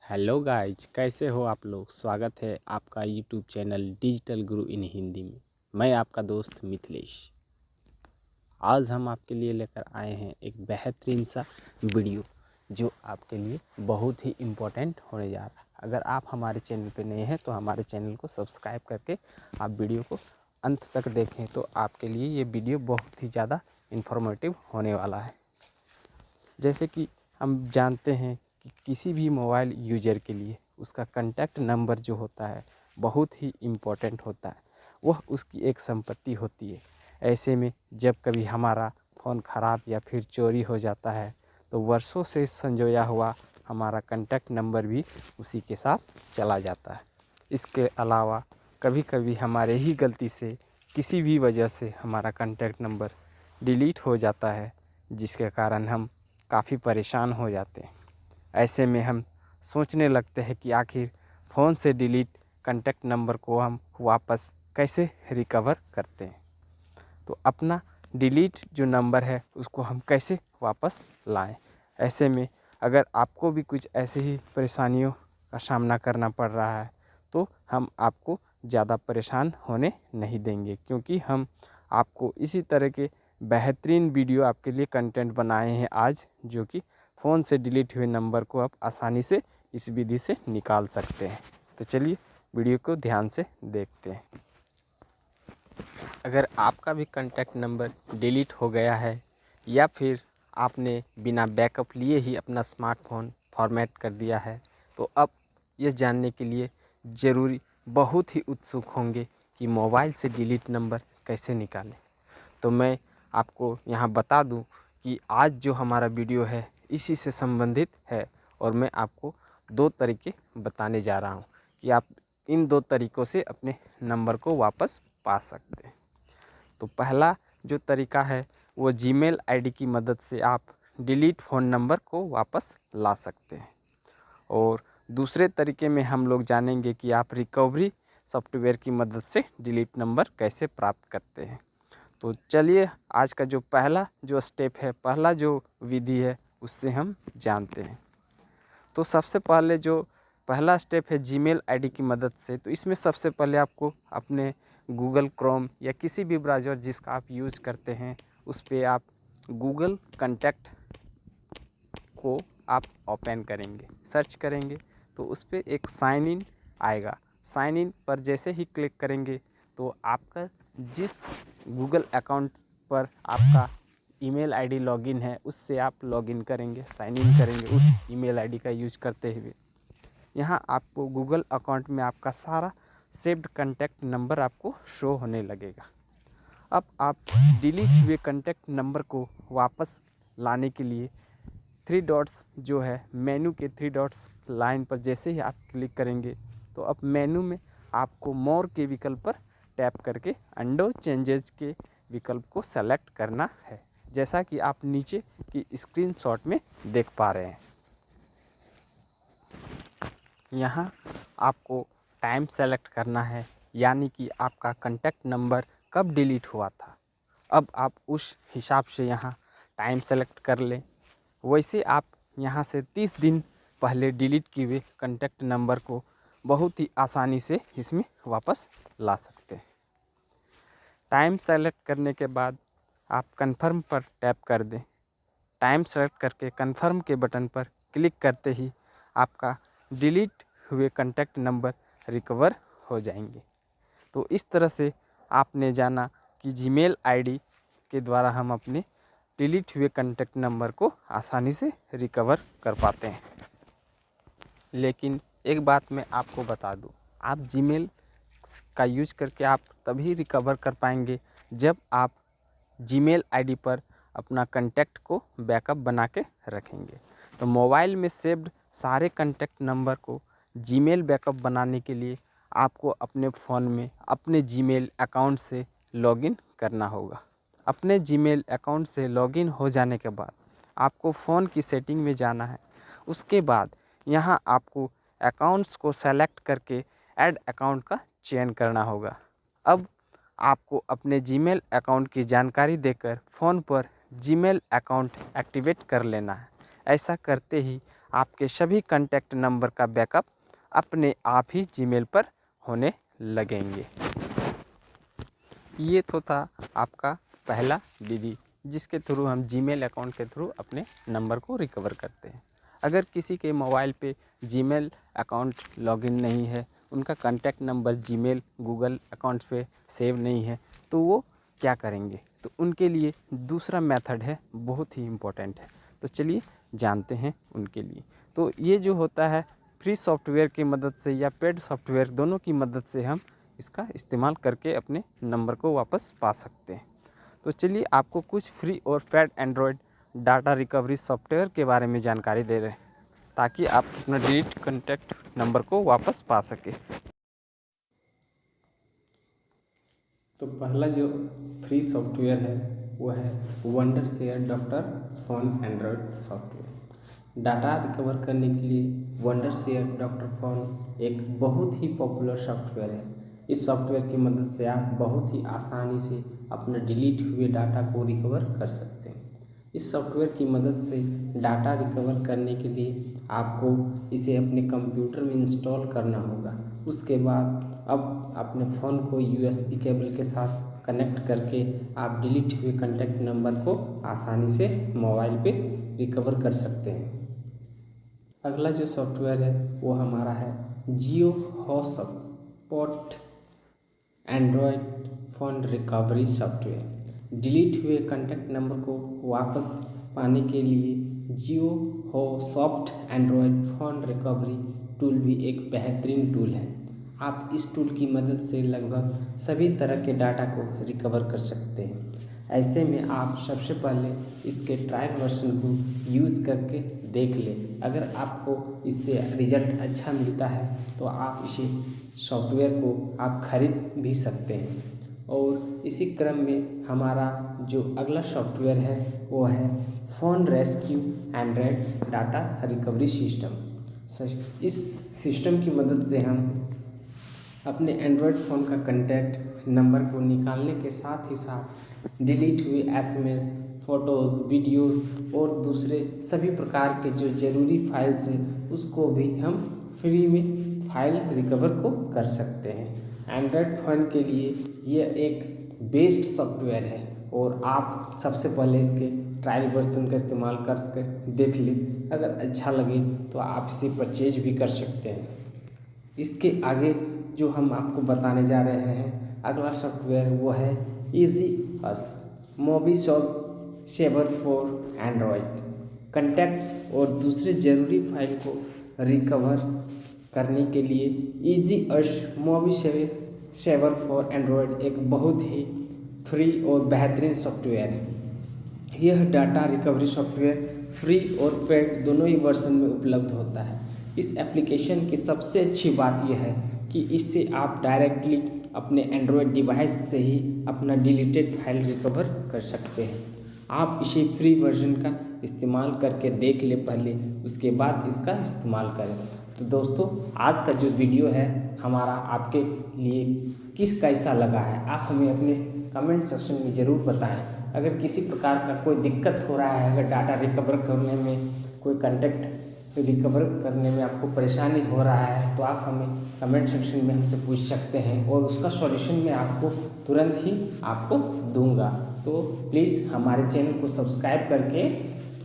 Hello guys, कैसे हो आप लोग। स्वागत है आपका यूट्यूब चैनल डिजिटल गुरु इन हिंदी में। मैं आपका दोस्त मिथिलेश। आज हम आपके लिए लेकर आए हैं एक बेहतरीन सा वीडियो जो आपके लिए बहुत ही इम्पोर्टेंट होने जा रहा है। अगर आप हमारे चैनल पे नए हैं तो हमारे चैनल को सब्सक्राइब करके आप वीडियो को अंत तक देखें, तो आपके लिए ये वीडियो बहुत ही ज़्यादा इन्फॉर्मेटिव होने वाला है। जैसे कि हम जानते हैं कि किसी भी मोबाइल यूजर के लिए उसका कॉन्टैक्ट नंबर जो होता है बहुत ही इम्पोर्टेंट होता है। वह उसकी एक संपत्ति होती है। ऐसे में जब कभी हमारा फ़ोन ख़राब या फिर चोरी हो जाता है तो वर्षों से संजोया हुआ हमारा कॉन्टैक्ट नंबर भी उसी के साथ चला जाता है। इसके अलावा कभी कभी हमारे ही गलती से किसी भी वजह से हमारा कॉन्टैक्ट नंबर डिलीट हो जाता है, जिसके कारण हम काफ़ी परेशान हो जाते हैं। ऐसे में हम सोचने लगते हैं कि आखिर फ़ोन से डिलीट कॉन्टैक्ट नंबर को हम वापस कैसे रिकवर करते हैं। तो अपना डिलीट जो नंबर है उसको हम कैसे वापस लाएं। ऐसे में अगर आपको भी कुछ ऐसे ही परेशानियों का सामना करना पड़ रहा है तो हम आपको ज़्यादा परेशान होने नहीं देंगे, क्योंकि हम आपको इसी तरह के बेहतरीन वीडियो आपके लिए कंटेंट बनाए हैं आज, जो कि फ़ोन से डिलीट हुए नंबर को आप आसानी से इस विधि से निकाल सकते हैं। तो चलिए वीडियो को ध्यान से देखते हैं। अगर आपका भी कॉन्टैक्ट नंबर डिलीट हो गया है या फिर आपने बिना बैकअप लिए ही अपना स्मार्टफोन फॉर्मेट कर दिया है, तो अब ये जानने के लिए ज़रूरी बहुत ही उत्सुक होंगे कि मोबाइल से डिलीट नंबर कैसे निकालें। तो मैं आपको यहाँ बता दूँ कि आज जो हमारा वीडियो है इसी से संबंधित है, और मैं आपको दो तरीके बताने जा रहा हूँ कि आप इन दो तरीक़ों से अपने नंबर को वापस पा सकते हैं। तो पहला जो तरीका है वो जीमेल आईडी की मदद से आप डिलीट फ़ोन नंबर को वापस ला सकते हैं, और दूसरे तरीके में हम लोग जानेंगे कि आप रिकवरी सॉफ्टवेयर की मदद से डिलीट नंबर कैसे प्राप्त करते हैं। तो चलिए आज का जो पहला जो स्टेप है, पहला जो विधि है, उससे हम जानते हैं। तो सबसे पहले जो पहला स्टेप है जीमेल आईडी की मदद से, तो इसमें सबसे पहले आपको अपने गूगल क्रोम या किसी भी ब्राउज़र जिसका आप यूज़ करते हैं उस पे आप गूगल कॉन्टैक्ट को आप ओपन करेंगे, सर्च करेंगे, तो उस पे एक साइन इन आएगा। साइन इन पर जैसे ही क्लिक करेंगे तो आपका जिस गूगल अकाउंट पर आपका ईमेल आईडी लॉगिन है उससे आप लॉगिन करेंगे, साइन इन करेंगे उस ईमेल आईडी का यूज करते हुए। यहाँ आपको गूगल अकाउंट में आपका सारा सेव्ड कॉन्टैक्ट नंबर आपको शो होने लगेगा। अब आप डिलीट हुए कॉन्टैक्ट नंबर को वापस लाने के लिए थ्री डॉट्स जो है मेनू के थ्री डॉट्स लाइन पर जैसे ही आप क्लिक करेंगे तो अब मेनू में आपको मोर के विकल्प पर टैप करके अंडो चेंजेस के विकल्प को सेलेक्ट करना है, जैसा कि आप नीचे की स्क्रीनशॉट में देख पा रहे हैं। यहाँ आपको टाइम सेलेक्ट करना है, यानी कि आपका कॉन्टैक्ट नंबर कब डिलीट हुआ था। अब आप उस हिसाब से यहाँ टाइम सेलेक्ट कर लें। वैसे आप यहाँ से 30 दिन पहले डिलीट किए हुए कॉन्टैक्ट नंबर को बहुत ही आसानी से इसमें वापस ला सकते हैं। टाइम सेलेक्ट करने के बाद आप कन्फर्म पर टैप कर दें। टाइम सेलेक्ट करके कन्फर्म के बटन पर क्लिक करते ही आपका डिलीट हुए कॉन्टैक्ट नंबर रिकवर हो जाएंगे। तो इस तरह से आपने जाना कि जीमेल आईडी के द्वारा हम अपने डिलीट हुए कॉन्टैक्ट नंबर को आसानी से रिकवर कर पाते हैं। लेकिन एक बात मैं आपको बता दूं, आप जीमेल का यूज करके आप तभी रिकवर कर पाएंगे जब आप जीमेल आईडी पर अपना कॉन्टैक्ट को बैकअप बना के रखेंगे। तो मोबाइल में सेव्ड सारे कॉन्टैक्ट नंबर को जीमेल बैकअप बनाने के लिए आपको अपने फ़ोन में अपने जीमेल अकाउंट से लॉगिन करना होगा। अपने जीमेल अकाउंट से लॉगिन हो जाने के बाद आपको फ़ोन की सेटिंग में जाना है। उसके बाद यहाँ आपको अकाउंट्स को सेलेक्ट करके ऐड अकाउंट का चयन करना होगा। अब आपको अपने जीमेल अकाउंट की जानकारी देकर फ़ोन पर जीमेल अकाउंट एक्टिवेट कर लेना है। ऐसा करते ही आपके सभी कॉन्टैक्ट नंबर का बैकअप अपने आप ही जीमेल पर होने लगेंगे। ये तो था आपका पहला विधि जिसके थ्रू हम जीमेल अकाउंट के थ्रू अपने नंबर को रिकवर करते हैं। अगर किसी के मोबाइल पे जीमेल अकाउंट लॉगिन नहीं है, उनका contact number Gmail Google account पे सेव नहीं है, तो वो क्या करेंगे? तो उनके लिए दूसरा मेथड है, बहुत ही इम्पोर्टेंट है। तो चलिए जानते हैं उनके लिए। तो ये जो होता है फ्री सॉफ्टवेयर की मदद से या पेड सॉफ्टवेयर दोनों की मदद से हम इसका इस्तेमाल करके अपने नंबर को वापस पा सकते हैं। तो चलिए आपको कुछ फ्री और paid Android data recovery software के बारे में जानकारी दे रहे हैं ताकि आप अपना डिलीट कॉन्टैक्ट नंबर को वापस पा सके। तो पहला जो फ्री सॉफ्टवेयर है वो है Wondershare doctor phone Android software. Data recover करने के लिए वंडरशेयर डॉक्टर फोन एक बहुत ही पॉपुलर सॉफ्टवेयर है। इस सॉफ्टवेयर की मदद से आप बहुत ही आसानी से अपने डिलीट हुए डाटा को रिकवर कर सकते हैं। इस सॉफ्टवेयर की मदद से डाटा रिकवर करने के लिए आपको इसे अपने कंप्यूटर में इंस्टॉल करना होगा। उसके बाद अब अपने फ़ोन को USB केबल के साथ कनेक्ट करके आप डिलीट हुए कॉन्टैक्ट नंबर को आसानी से मोबाइल पे रिकवर कर सकते हैं। अगला जो सॉफ्टवेयर है वो हमारा है Jio hotspot Android phone recovery software. Delete हुए कॉन्टैक्ट नंबर को वापस पाने के लिए Jio hotspot Android phone recovery tool भी एक बेहतरीन टूल है। आप इस टूल की मदद से लगभग सभी तरह के डाटा को रिकवर कर सकते हैं। ऐसे में आप सबसे पहले इसके ट्रायल वर्जन को यूज़ करके देख लें। अगर आपको इससे रिज़ल्ट अच्छा मिलता है तो आप इसे सॉफ्टवेयर को आप खरीद भी सकते हैं। और इसी क्रम में हमारा जो अगला सॉफ्टवेयर है वो है phone rescue Android data recovery system. इस सिस्टम की मदद से हम अपने एंड्रॉयड फ़ोन का कॉन्टैक्ट नंबर को निकालने के साथ ही साथ डिलीट हुए SMS, फ़ोटोज़, वीडियोज़ और दूसरे सभी प्रकार के जो ज़रूरी फाइल्स हैं उसको भी हम फ्री में फाइल रिकवर को कर सकते हैं। एंड्रॉयड फ़ोन के लिए ये एक बेस्ट सॉफ्टवेयर है और आप सबसे पहले इसके ट्रायल वर्जन का इस्तेमाल कर देख लें। अगर अच्छा लगे तो आप इसे परचेज भी कर सकते हैं। इसके आगे जो हम आपको बताने जा रहे हैं अगला सॉफ्टवेयर वो है easy mobi saver for Android. Contacts और दूसरे ज़रूरी फाइल को रिकवर करने के लिए easy mobi saver for Android एक बहुत ही फ्री और बेहतरीन सॉफ्टवेयर है। यह डाटा रिकवरी सॉफ्टवेयर फ्री और पेड दोनों ही वर्जन में उपलब्ध होता है। इस एप्लीकेशन की सबसे अच्छी बात यह है कि इससे आप डायरेक्टली अपने एंड्रॉयड डिवाइस से ही अपना डिलीटेड फाइल रिकवर कर सकते हैं। आप इसे फ्री वर्जन का इस्तेमाल करके देख ले पहले, उसके बाद इसका इस्तेमाल करें। तो दोस्तों आज का जो वीडियो है हमारा आपके लिए कैसा लगा है आप हमें अपने कमेंट सेक्शन में ज़रूर बताएं। अगर किसी प्रकार का कोई दिक्कत हो रहा है, अगर डाटा रिकवर करने में कोई कॉन्टैक्ट रिकवर करने में आपको परेशानी हो रहा है तो आप हमें कमेंट सेक्शन में हमसे पूछ सकते हैं और उसका सॉल्यूशन मैं आपको तुरंत ही आपको दूंगा। तो प्लीज़ हमारे चैनल को सब्सक्राइब करके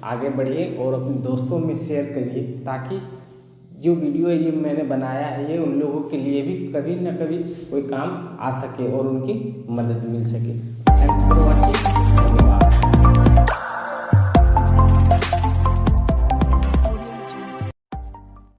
आगे बढ़िए और अपने दोस्तों में शेयर करिए ताकि जो वीडियो ये मैंने बनाया है ये उन लोगों के लिए भी कभी ना कभी कोई काम आ सके और उनकी मदद मिल सके। Thanks for watching.